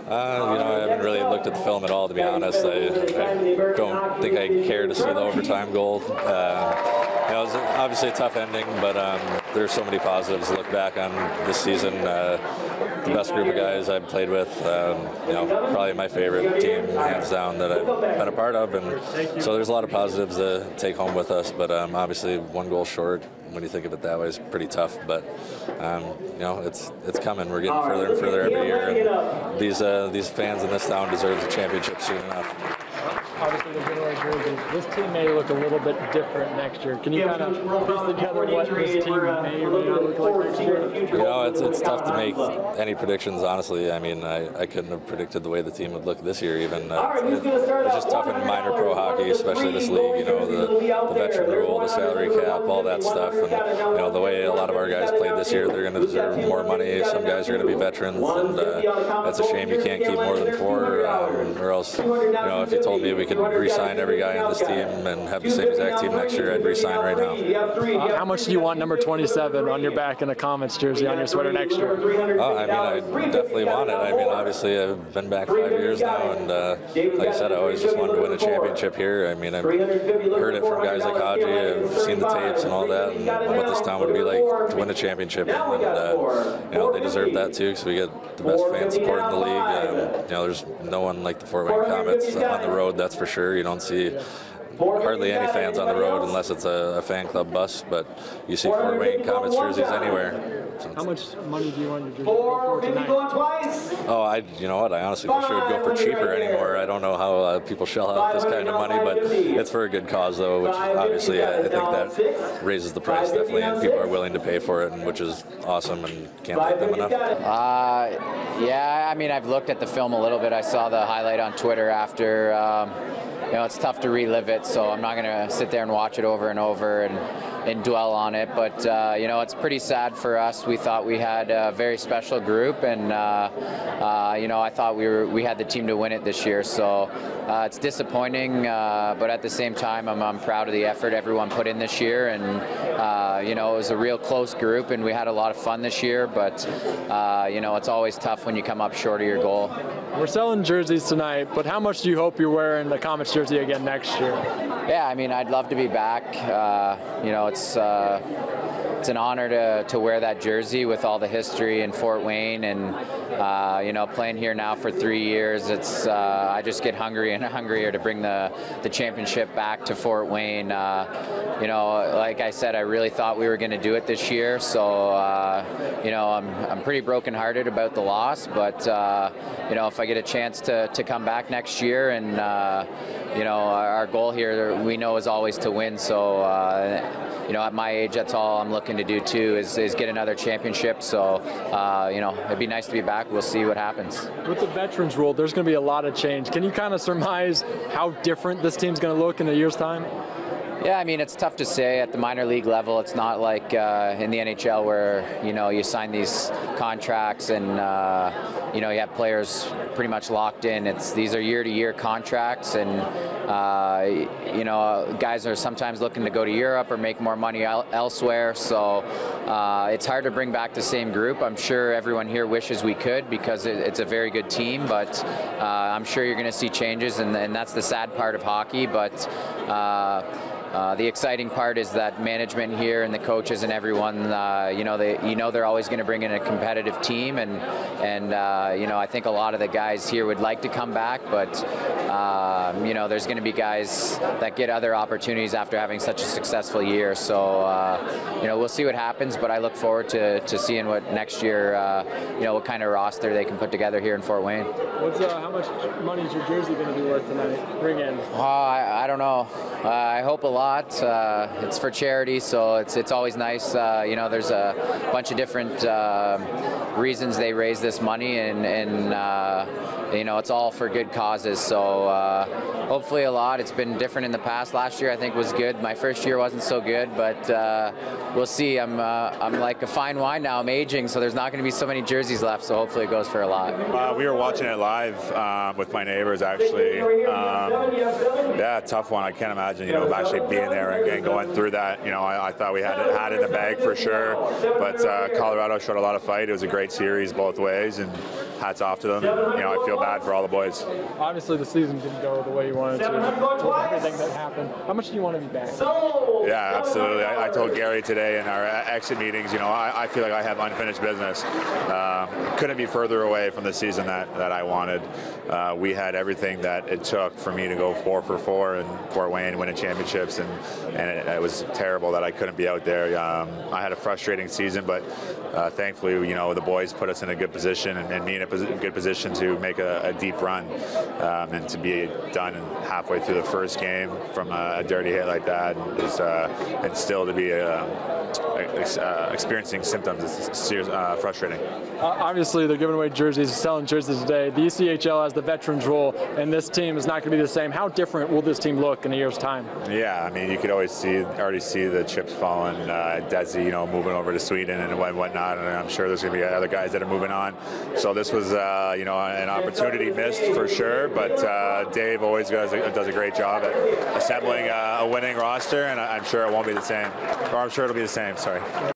I haven't really looked at the film at all, to be honest. I don't think I care to see the overtime goal. It was obviously a tough ending, but there's so many positives to look back on this season. The best group of guys I've played with, probably my favorite team, hands down, that I've been a part of. And so there's a lot of positives to take home with us, but obviously one goal short, when you think of it that way, is pretty tough. But it's coming. We're getting further and further every year, and these fans in this town deserve a championship soon enough. Obviously, the General jerseys. This team may look a little bit different next year. Can you kind of piece together what this team may or may not look like next year? It's tough to make any predictions, honestly. I mean, I couldn't have predicted the way the team would look this year, even. It's just tough in minor pro hockey, especially this league. The veteran rule, the salary cap, all that stuff. And, the way a lot of our guys played this year, they're going to deserve more money. Some guys are going to be veterans, and that's a shame you can't keep more than 4, or else, if you told me we could re-sign every guy on this team and have the same exact team next year, I'd re-sign right now. How much do you want number 27 on your back in a Komets jersey on your sweater next year? I definitely want it. Obviously I've been back 5 years now, and like I said, I always just wanted to win a championship here. I've heard it from guys like Haji. I've seen the tapes and all that, and what this town would be like to win a championship in, and they deserve that too, because we get the best fan support in the league. There's no one like the Fort Wayne Komets on the road, that's for sure. You don't see hardly any fans on the road unless it's a fan club bus, but you see Fort Wayne Komets jerseys anywhere. So how much money do you want your jersey for tonight? You know what? I honestly wish it would go for cheaper anymore. I don't know how people shell out this kind of money, but it's for a good cause, though, which obviously I think that raises the price definitely, and people are willing to pay for it, and which is awesome, and can't thank them enough. Yeah, I've looked at the film a little bit. I saw the highlight on Twitter after. It's tough to relive it, so I'm not going to sit there and watch it over and over and dwell on it. But it's pretty sad for us. We thought we had a very special group, and I thought we had the team to win it this year. So it's disappointing, but at the same time, I'm proud of the effort everyone put in this year, and it was a real close group, and we had a lot of fun this year. But it's always tough when you come up short of your goal. We're selling jerseys tonight, but how much do you hope you're wearing the Komets jersey again next year? Yeah, I'd love to be back. It's an honor to wear that jersey with all the history in Fort Wayne, and playing here now for 3 years, I just get hungrier and hungrier to bring the championship back to Fort Wayne. Like I said, I really thought we were going to do it this year, so I'm pretty brokenhearted about the loss, but if I get a chance to come back next year, and our goal here, we know, is always to win. So at my age, that's all I'm looking to do too, is get another championship. So it'd be nice to be back. We'll see what happens. With the veterans rule, there's going to be a lot of change. Can you kind of surmise how different this team's going to look in a year's time? Yeah, it's tough to say. At the minor league level, it's not like in the NHL where you sign these contracts and you have players pretty much locked in. These are year-to-year contracts, and guys are sometimes looking to go to Europe or make more money elsewhere. So it's hard to bring back the same group. I'm sure everyone here wishes we could, because it's a very good team, but I'm sure you're going to see changes, and that's the sad part of hockey. But the exciting part is that management here and the coaches and everyone, they're always going to bring in a competitive team, and I think a lot of the guys here would like to come back, but there's going to be guys that get other opportunities after having such a successful year. So we'll see what happens, but I look forward to seeing what next year, what kind of roster they can put together here in Fort Wayne. How much money is your jersey going to be worth tonight? Bring in. I don't know. I hope a lot. It's for charity, so it's always nice. There's a bunch of different reasons they raise this money, and it's all for good causes. So hopefully a lot. It's been different in the past. Last year I think was good. My first year wasn't so good, but we'll see. I'm like a fine wine now. I'm aging, so there's not going to be so many jerseys left. So hopefully it goes for a lot. We were watching it live with my neighbors, actually. Yeah, tough one. I can't imagine, actually being there and going through that. I thought we had it in the bag for sure, but Colorado showed a lot of fight. It was a great series both ways, and hats off to them. I feel bad for all the boys. Obviously, the season didn't go the way you wanted to. With everything that happened, how much do you want to be back? Yeah, absolutely. I told Gary today in our exit meetings, I feel like I have unfinished business. Couldn't be further away from the season that I wanted. We had everything that it took for me to go 4 for 4 in Fort Wayne, winning championships, and it was terrible that I couldn't be out there. I had a frustrating season, but thankfully, the boys put us in a good position and me in a good position to make a deep run, and to be done halfway through the first game from a dirty hit like that and still to be experiencing symptoms is frustrating. Obviously, they're giving away jerseys, selling jerseys today. The ECHL has the veterans role, and this team is not going to be the same. How different will this team look in a year's time? Yeah, I mean, you could already see the chips falling. Desi, moving over to Sweden and whatnot, and I'm sure there's going to be other guys that are moving on. So this was, an opportunity missed for sure. But Dave always does a great job at assembling a winning roster, and I'm sure it won't be the same, or I'm sure it'll be the same. Sorry.